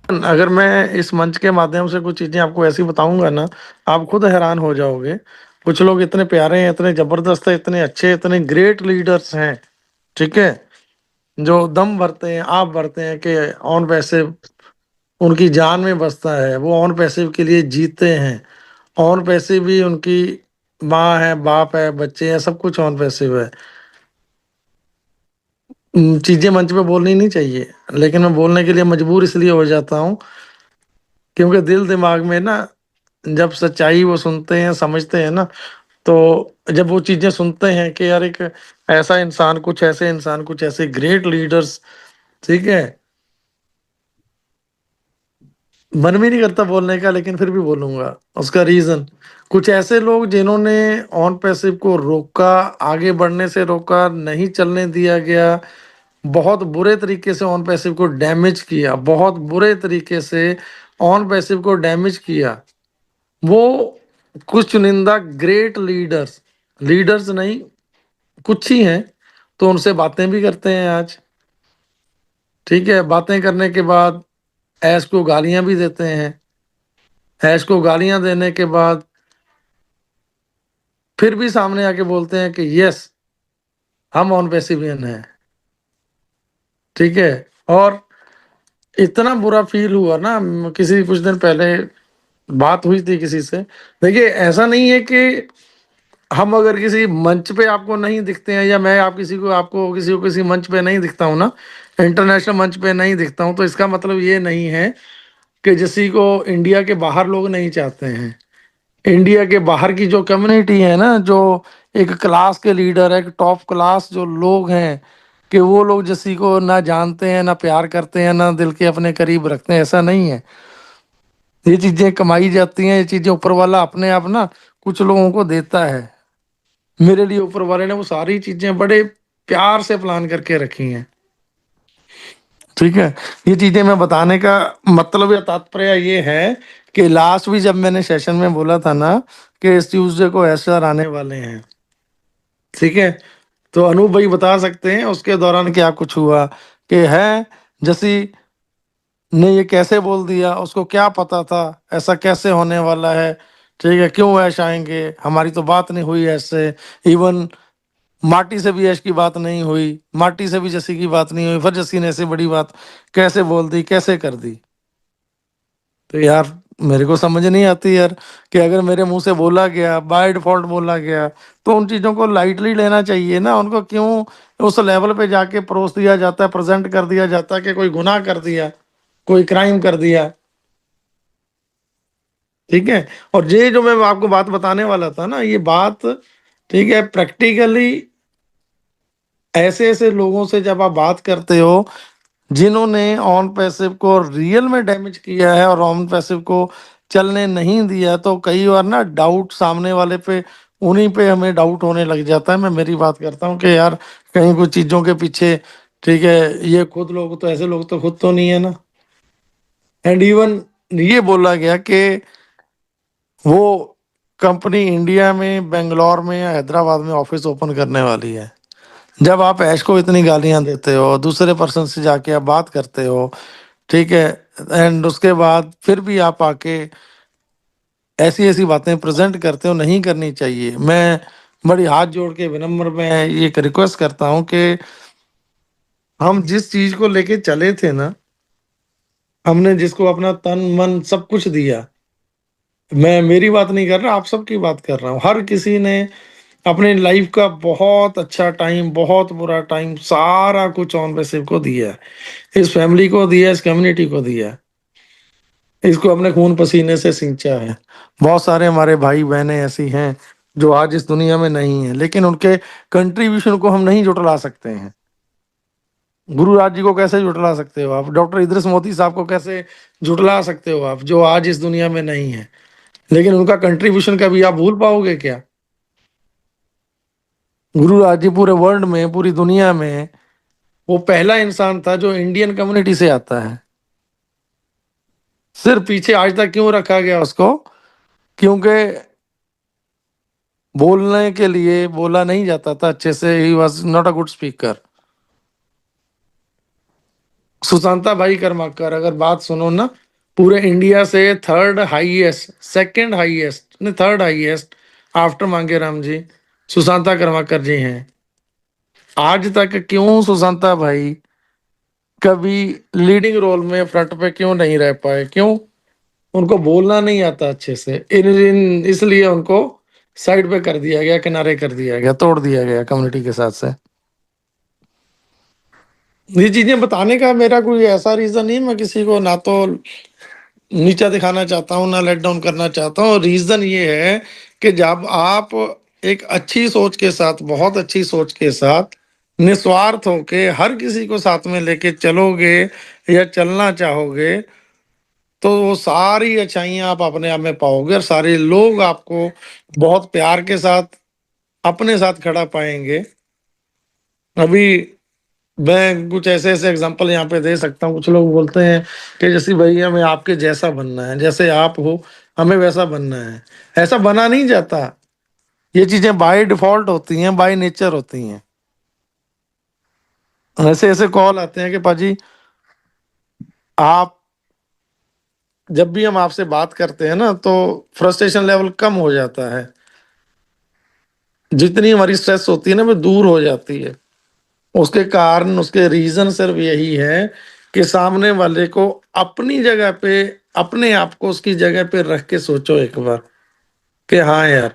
अगर मैं इस मंच के माध्यम से कुछ चीजें आपको ऐसी बताऊंगा ना, आप खुद हैरान हो जाओगे। कुछ लोग इतने प्यारे हैं, इतने जबरदस्त है, इतने अच्छे, इतने ग्रेट लीडर्स हैं, ठीक है, जो दम भरते हैं, आप भरते हैं कि ऑन पैसे उनकी जान में बसता है, वो ऑन पैसे के लिए जीते हैं। ऑन पैसे भी उनकी माँ है, बाप है, बच्चे हैं, सब कुछ ऑन पैसे है। चीजें मंच पे बोलनी नहीं चाहिए, लेकिन मैं बोलने के लिए मजबूर इसलिए हो जाता हूँ क्योंकि दिल दिमाग में ना, जब सच्चाई वो सुनते हैं, समझते हैं ना, तो जब वो चीजें सुनते हैं कि यार एक ऐसा इंसान, कुछ ऐसे इंसान, कुछ ऐसे ग्रेट लीडर्स, ठीक है, मन भी नहीं करता बोलने का, लेकिन फिर भी बोलूंगा। उसका रीजन, कुछ ऐसे लोग जिन्होंने ऑन पैसिव को रोका, आगे बढ़ने से रोका, नहीं चलने दिया गया, बहुत बुरे तरीके से ऑन पैसिव को डैमेज किया, बहुत बुरे तरीके से ऑन पैसिव को डैमेज किया, वो कुछ चुनिंदा ग्रेट लीडर्स, लीडर्स नहीं, कुछ ही हैं, तो उनसे बातें भी करते हैं आज, ठीक है। बातें करने के बाद ऐश को गालियां भी देते हैं, ऐश को गालियां देने के बाद फिर भी सामने आके बोलते हैं कि यस, हम ऑन पैसिवियन हैं, ठीक है। और इतना बुरा फील हुआ ना, किसी कुछ दिन पहले बात हुई थी किसी से। देखिए, ऐसा नहीं है कि हम अगर किसी मंच पे आपको नहीं दिखते हैं, या मैं आप किसी को, आपको किसी को किसी मंच पे नहीं दिखता हूं ना, इंटरनेशनल मंच पे नहीं दिखता हूं, तो इसका मतलब ये नहीं है कि किसी को इंडिया के बाहर लोग नहीं चाहते हैं। इंडिया के बाहर की जो कम्युनिटी है ना, जो एक क्लास के लीडर है, एक टॉप क्लास जो लोग हैं, कि वो लोग किसी को ना जानते हैं, ना प्यार करते हैं, ना दिल के अपने करीब रखते हैं, ऐसा नहीं है। ये चीजें कमाई जाती हैं, ये चीजें ऊपर वाला अपने आप ना कुछ लोगों को देता है। मेरे लिए ऊपर वाले ने वो सारी चीजें बड़े प्यार से प्लान करके रखी हैं, ठीक है। ये चीजें मैं बताने का मतलब या तात्पर्य ये है कि लास्ट भी जब मैंने सेशन में बोला था ना कि इस ट्यूसडे को एसआर आने वाले हैं, ठीक है, तो अनूप भाई बता सकते हैं उसके दौरान क्या कुछ हुआ, कि है जैसी ने ये कैसे बोल दिया, उसको क्या पता था ऐसा कैसे होने वाला है, ठीक है, क्यों ऐश आएंगे, हमारी तो बात नहीं हुई ऐसे। इवन माटी से भी ऐश की बात नहीं हुई, माटी से भी जसी की बात नहीं हुई, फिर जसी ने ऐसे बड़ी बात कैसे बोल दी, कैसे कर दी। तो यार, मेरे को समझ नहीं आती यार, कि अगर मेरे मुंह से बोला गया, बाय डिफॉल्ट बोला गया, तो उन चीजों को लाइटली लेना चाहिए ना। उनको क्यों उस लेवल पे जाके परोस दिया जाता है, प्रेजेंट कर दिया जाता है कि कोई गुनाह कर दिया, कोई क्राइम कर दिया, ठीक है। और ये जो मैं आपको बात बताने वाला था ना, ये बात, ठीक है, प्रैक्टिकली ऐसे ऐसे लोगों से जब आप बात करते हो जिन्होंने ऑन पैसिव को रियल में डैमेज किया है और ऑन पैसिव को चलने नहीं दिया, तो कई बार ना डाउट सामने वाले पे, उन्हीं पे हमें डाउट होने लग जाता है। मैं मेरी बात करता हूँ कि यार, कहीं कुछ चीजों के पीछे, ठीक है, ये खुद लोग तो, ऐसे लोग तो खुद तो नहीं है ना। एंड इवन ये बोला गया कि वो कंपनी इंडिया में, बेंगलोर में या हैदराबाद में ऑफिस ओपन करने वाली है। जब आप ऐश को इतनी गालियां देते हो, दूसरे पर्सन से जाके आप बात करते हो, ठीक है, एंड उसके बाद फिर भी आप आके ऐसी ऐसी बातें प्रेजेंट करते हो, नहीं करनी चाहिए। मैं बड़ी हाथ जोड़ के विनम्र में ये एक रिक्वेस्ट करता हूँ कि हम जिस चीज को लेके चले थे ना, हमने जिसको अपना तन मन सब कुछ दिया, मैं मेरी बात नहीं कर रहा, आप सबकी बात कर रहा हूँ, हर किसी ने अपने लाइफ का बहुत अच्छा टाइम, बहुत बुरा टाइम, सारा कुछ ऑन पैसिव को दिया है, इस फैमिली को दिया है, इस कम्युनिटी को दिया है, इसको अपने खून पसीने से सींचा है। बहुत सारे हमारे भाई बहनें ऐसी हैं जो आज इस दुनिया में नहीं है, लेकिन उनके कंट्रीब्यूशन को हम नहीं जुटला सकते हैं। गुरुराज जी को कैसे जुटला सकते हो आप, डॉक्टर इदरिस मोदी साहब को कैसे जुटला सकते हो आप, जो आज इस दुनिया में नहीं है, लेकिन उनका कंट्रीब्यूशन कभी आप भूल पाओगे क्या? गुरुराज जी पूरे वर्ल्ड में, पूरी दुनिया में वो पहला इंसान था जो इंडियन कम्युनिटी से आता है। सिर्फ पीछे आज तक क्यों रखा गया उसको? क्योंकि बोलने के लिए बोला नहीं जाता था अच्छे से, he was not a good speaker. Sushanta भाई कर्माकर, अगर बात सुनो ना, पूरे इंडिया से थर्ड हाईएस्ट, सेकंड हाईएस्ट नहीं, थर्ड हाईएस्ट आफ्टर मांगेराम जी सुशांता कर्माकर जी हैं। आज तक क्यों सुशांता भाई कभी लीडिंग रोल में फ्रंट पे क्यों नहीं रह पाए, क्यों? उनको बोलना नहीं आता अच्छे से, इसलिए उनको साइड पे कर दिया गया, किनारे कर दिया गया, तोड़ दिया गया कम्युनिटी के साथ से। ये चीजें बताने का मेरा कोई ऐसा रीजन नहीं, मैं किसी को ना तो नीचा दिखाना चाहता हूँ ना लेट डाउन करना चाहता हूँ। रीजन ये है कि जब आप एक अच्छी सोच के साथ, बहुत अच्छी सोच के साथ, निस्वार्थ होके हर किसी को साथ में लेके चलोगे या चलना चाहोगे, तो वो सारी अच्छाइयां आप अपने आप में पाओगे और सारे लोग आपको बहुत प्यार के साथ अपने साथ खड़ा पाएंगे। अभी मैं कुछ ऐसे ऐसे एग्जांपल यहाँ पे दे सकता हूँ। कुछ लोग बोलते हैं कि जैसे भाई हमें आपके जैसा बनना है, जैसे आप हो हमें वैसा बनना है। ऐसा बना नहीं जाता, ये चीजें बाय डिफॉल्ट होती हैं, बाय नेचर होती हैं। ऐसे ऐसे कॉल आते हैं कि पाजी आप, जब भी हम आपसे बात करते हैं ना तो फ्रस्ट्रेशन लेवल कम हो जाता है, जितनी हमारी स्ट्रेस होती है ना वो दूर हो जाती है। उसके कारण, उसके रीजन सिर्फ यही है कि सामने वाले को अपनी जगह पे, अपने आप को उसकी जगह पे रख के सोचो एक बार कि हाँ यार,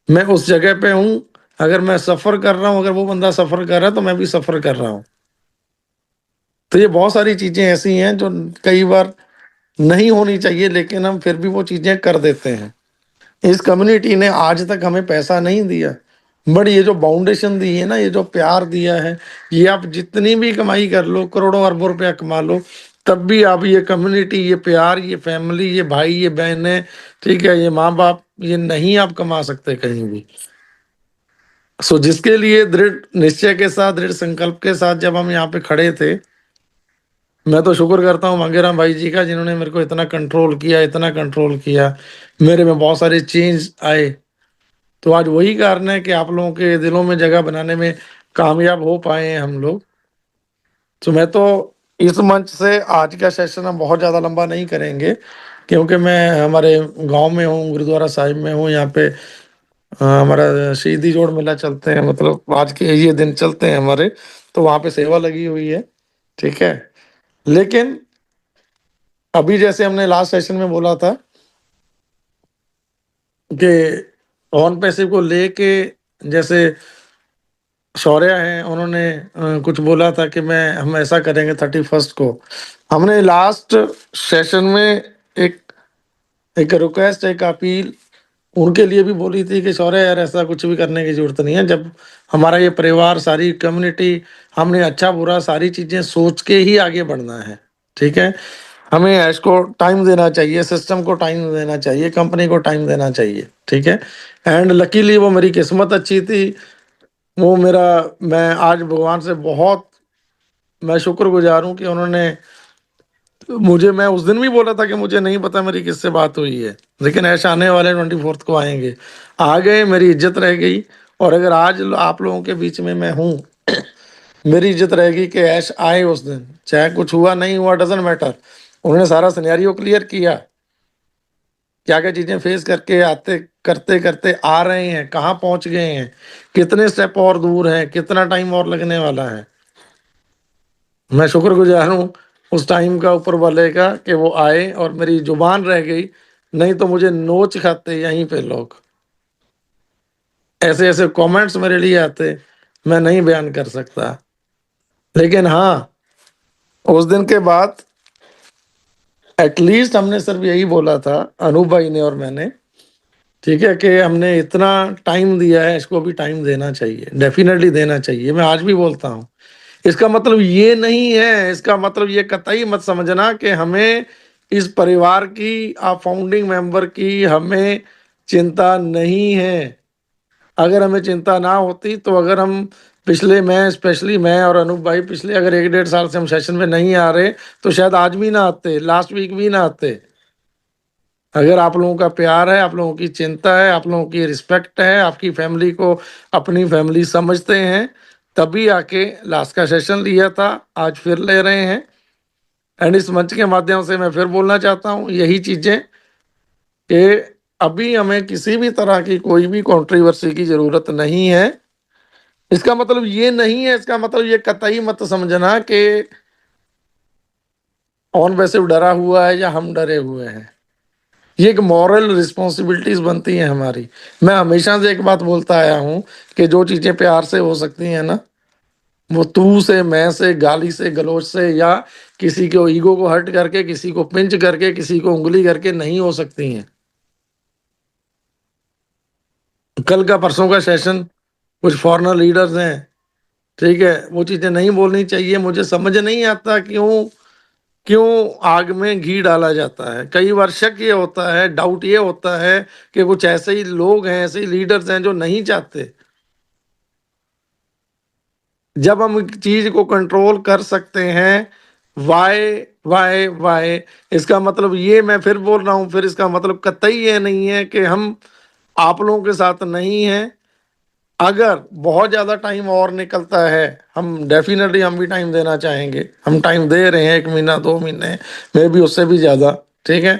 मैं उस जगह पे हूं, अगर मैं सफर कर रहा हूं, अगर वो बंदा सफर कर रहा है तो मैं भी सफर कर रहा हूं। तो ये बहुत सारी चीजें ऐसी हैं जो कई बार नहीं होनी चाहिए, लेकिन हम फिर भी वो चीजें कर देते हैं। इस कम्युनिटी ने आज तक हमें पैसा नहीं दिया, बट ये जो फाउंडेशन दी है ना, ये जो प्यार दिया है, ये आप जितनी भी कमाई कर लो, करोड़ों अरबों रुपया कमा लो, तब भी आप ये कम्युनिटी, ये प्यार, ये फैमिली, ये भाई, ये बहनें, ठीक है, ये माँ बाप, ये नहीं आप कमा सकते कहीं भी। सो जिसके लिए दृढ़ निश्चय के साथ, दृढ़ संकल्प के साथ जब हम यहाँ पे खड़े थे, मैं तो शुक्र करता हूँ मांगेराम भाई जी का, जिन्होंने मेरे को इतना कंट्रोल किया, इतना कंट्रोल किया, मेरे में बहुत सारे चेंज आए। तो आज वही कारण है कि आप लोगों के दिलों में जगह बनाने में कामयाब हो पाए हैं हम लोग। तो मैं तो इस मंच से आज का सेशन हम बहुत ज़्यादा लंबा नहीं करेंगे, क्योंकि मैं हमारे गांव में हूँ, गुरुद्वारा साहिब में हूँ। यहाँ पे हमारा शहीदी जोड़ मेला चलते हैं, मतलब आज के ये दिन चलते हैं हमारे, तो वहाँ पे सेवा लगी हुई है, ठीक है। लेकिन अभी जैसे हमने लास्ट सेशन में बोला था कि ऑन पैसिव को लेके, जैसे शौर्य हैं, उन्होंने कुछ बोला था कि मैं हम ऐसा करेंगे 31 को। हमने लास्ट सेशन में एक एक रिक्वेस्ट, एक अपील उनके लिए भी बोली थी कि शौर्य यार, ऐसा कुछ भी करने की जरूरत नहीं है। जब हमारा ये परिवार, सारी कम्युनिटी, हमने अच्छा बुरा सारी चीजें सोच के ही आगे बढ़ना है, ठीक है। हमें ऐश को टाइम देना चाहिए, सिस्टम को टाइम देना चाहिए, कंपनी को टाइम देना चाहिए, ठीक है। एंड लकीली वो मेरी किस्मत अच्छी थी, वो मेरा, मैं आज भगवान से बहुत मैं शुक्रगुजार हूँ कि उन्होंने मुझे, मैं उस दिन भी बोला था कि मुझे नहीं पता मेरी किससे बात हुई है, लेकिन ऐसा आने वाले 24 को आएंगे, आ गए, मेरी इज्जत रह गई। और अगर आज आप लोगों के बीच में मैं हूँ, मेरी इज्जत रहेगी कि ऐश आए उस दिन, चाहे कुछ हुआ नहीं हुआ, डजेंट मैटर। उन्होंने सारा सिनेरियो क्लियर किया, क्या क्या चीजें फेस करके आते करते करते आ रहे हैं, कहाँ पहुंच गए हैं, कितने स्टेप और दूर हैं, कितना टाइम और लगने वाला है। मैं शुक्रगुजार हूँ उस टाइम का ऊपर वाले का कि वो आए और मेरी जुबान रह गई, नहीं तो मुझे नोच खाते यहीं पे लोग। ऐसे ऐसे कमेंट्स मेरे लिए आते, मैं नहीं बयान कर सकता। लेकिन हाँ, उस दिन के बाद एटलीस्ट हमने सिर्फ यही बोला था, अनूप भाई ने और मैंने, ठीक है, कि हमने इतना टाइम दिया है, इसको भी टाइम देना चाहिए, डेफिनेटली देना चाहिए। मैं आज भी बोलता हूँ, इसका मतलब ये नहीं है, इसका मतलब ये कतई मत समझना कि हमें इस परिवार की, आप फाउंडिंग मेंबर की हमें चिंता नहीं है। अगर हमें चिंता ना होती तो अगर हम पिछले, मैं स्पेशली, मैं और अनूप भाई पिछले अगर 1-1.5 साल से हम सेशन में नहीं आ रहे तो शायद आज भी ना आते, लास्ट वीक भी ना आते। अगर आप लोगों का प्यार है, आप लोगों की चिंता है, आप लोगों की रिस्पेक्ट है, आपकी फैमिली को अपनी फैमिली समझते हैं, तभी आके लास्ट का सेशन लिया था, आज फिर ले रहे हैं। एंड इस मंच के माध्यम से मैं फिर बोलना चाहता हूँ यही चीजें कि अभी हमें किसी भी तरह की कोई भी कंट्रोवर्सी की जरूरत नहीं है। इसका मतलब ये नहीं है, इसका मतलब ये कतई मत समझना कि ऑन वैसे डरा हुआ है या हम डरे हुए हैं। ये एक मॉरल रिस्पॉन्सिबिलिटीज बनती है हमारी। मैं हमेशा से एक बात बोलता आया हूं कि जो चीजें प्यार से हो सकती हैं ना, वो तू से, मैं से, गाली से, गलौज से, या किसी को ईगो को हर्ट करके, किसी को पिंच करके, किसी को उंगली करके नहीं हो सकती हैं। कल का परसों का सेशन, कुछ फॉरेनर लीडर्स हैं, ठीक है, वो चीजें नहीं बोलनी चाहिए। मुझे समझ नहीं आता क्यों क्यों आग में घी डाला जाता है। कई बार शक ये होता है, डाउट ये होता है कि कुछ ऐसे ही लोग हैं, ऐसे ही लीडर्स हैं जो नहीं चाहते। जब हम एक चीज को कंट्रोल कर सकते हैं, वाई वाई वाई, इसका मतलब ये, मैं फिर बोल रहा हूं, फिर इसका मतलब कतई ये नहीं है कि हम आप लोगों के साथ नहीं हैं। अगर बहुत ज्यादा टाइम और निकलता है, हम डेफिनेटली हम भी टाइम देना चाहेंगे। हम टाइम दे रहे हैं, 1 महीना 2 महीने, मे भी उससे भी ज्यादा, ठीक है।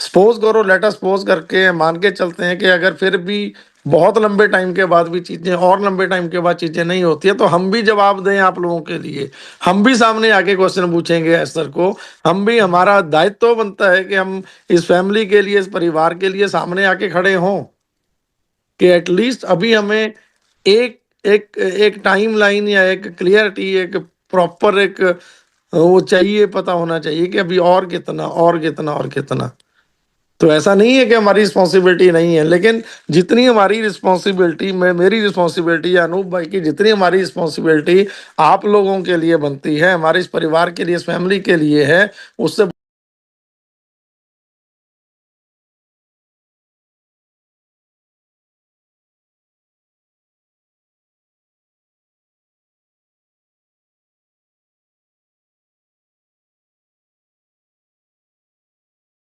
सपोज करो, लेट अस सपोज करके मान के चलते हैं कि अगर फिर भी बहुत लंबे टाइम के बाद भी चीजें, और लंबे टाइम के बाद चीजें नहीं होती है, तो हम भी जवाब दें आप लोगों के लिए। हम भी सामने आके क्वेश्चन पूछेंगे सर को। हम भी, हमारा दायित्व तो बनता है कि हम इस फैमिली के लिए, इस परिवार के लिए सामने आके खड़े हों, कि एटलीस्ट अभी हमें एक एक एक टाइम लाइन या एक क्लियरिटी, एक प्रॉपर एक वो चाहिए, पता होना चाहिए कि अभी और कितना और कितना और कितना। तो ऐसा नहीं है कि हमारी रिस्पॉन्सिबिलिटी नहीं है, लेकिन जितनी हमारी रिस्पॉन्सिबिलिटी, मैं, मेरी रिस्पॉन्सिबिलिटी या अनूप भाई की जितनी हमारी रिस्पॉन्सिबिलिटी आप लोगों के लिए बनती है, हमारे इस परिवार के लिए, इस फैमिली के लिए है, उससे